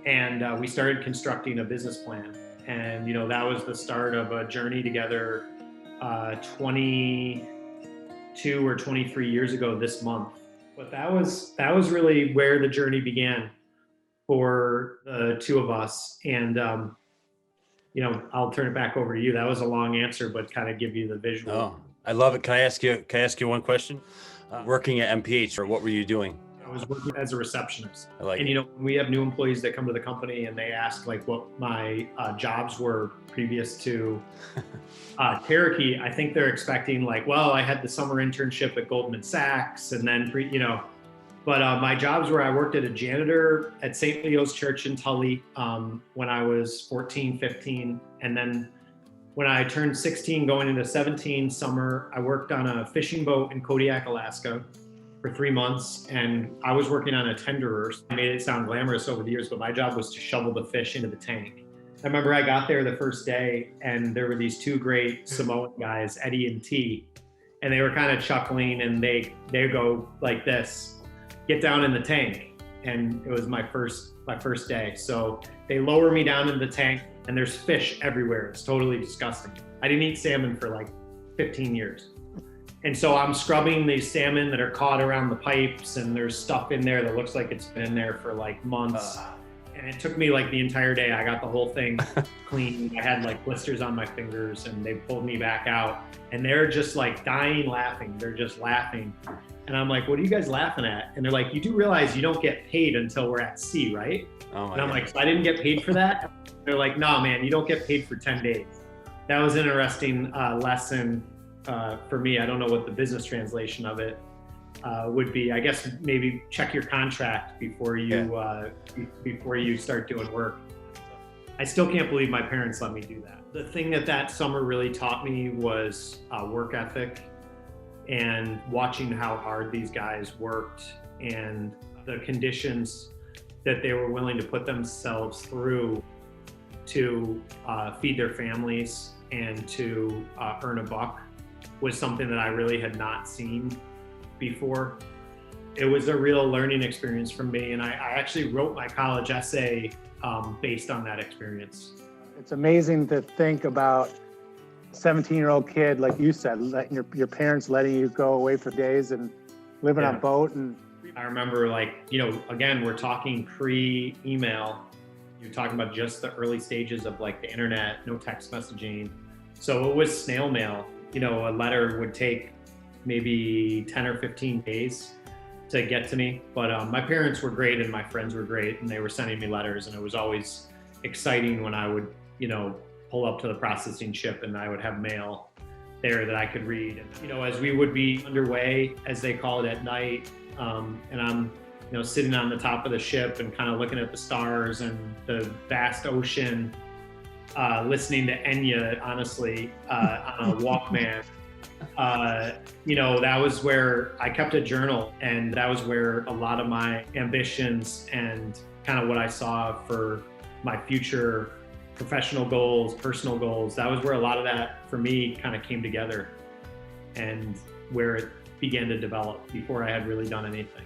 And we started constructing a business plan. And, that was the start of a journey together 22 or 23 years ago this month. But that was really where the journey began for the two of us. And, I'll turn it back over to you. That was a long answer, but kind of give you the visual. Oh, I love it. Can I ask you one question? Working at MPH, or what were you doing? I was working as a receptionist. I like And, it. we have new employees that come to the company and they ask like what my jobs were previous to Terakeet. I think they're expecting like, well, I had the summer internship at Goldman Sachs and then, but my jobs were I worked at a janitor at St. Leo's Church in Tully when I was 14, 15. And then when I turned 16 going into 17 summer, I worked on a fishing boat in Kodiak, Alaska for 3 months. And I was working on a tenderer. I made it sound glamorous over the years, but my job was to shovel the fish into the tank. I remember I got there the first day and there were these two great Samoan guys, Eddie and T, and they were kind of chuckling and they go like this, get down in the tank. And it was my first day. So they lower me down in the tank and there's fish everywhere. It's totally disgusting. I didn't eat salmon for like 15 years. And so I'm scrubbing these salmon that are caught around the pipes and there's stuff in there that looks like it's been in there for like months. And it took me like the entire day. I got the whole thing clean. I had like blisters on my fingers and they pulled me back out and they're just like dying laughing. They're just laughing. And I'm like, what are you guys laughing at? And they're like, you do realize you don't get paid until we're at sea, right? Oh my and I'm God. like, so I didn't get paid for that? They're like, no, man, you don't get paid for 10 days. That was an interesting lesson for me. I don't know what the business translation of it would be. I guess maybe check your contract before you start doing work. I still can't believe my parents let me do that. The thing that summer really taught me was work ethic and watching how hard these guys worked and the conditions that they were willing to put themselves through to feed their families and to earn a buck was something that I really had not seen before. It was a real learning experience for me, and I actually wrote my college essay based on that experience. It's amazing to think about a 17-year-old kid, like you said, letting your parents letting you go away for days and living on a boat. And I remember again, we're talking pre-email. You're talking about just the early stages of like the internet, no text messaging. So it was snail mail. A letter would take maybe 10 or 15 days to get to me. But my parents were great and my friends were great and they were sending me letters, and it was always exciting when I would, pull up to the processing ship and I would have mail there that I could read. And, as we would be underway, as they call it, at night, and I'm, sitting on the top of the ship and kind of looking at the stars and the vast ocean, listening to Enya, honestly, on a Walkman. That was where I kept a journal, and that was where a lot of my ambitions and kind of what I saw for my future professional goals, personal goals, that was where a lot of that for me kind of came together and where it began to develop before I had really done anything.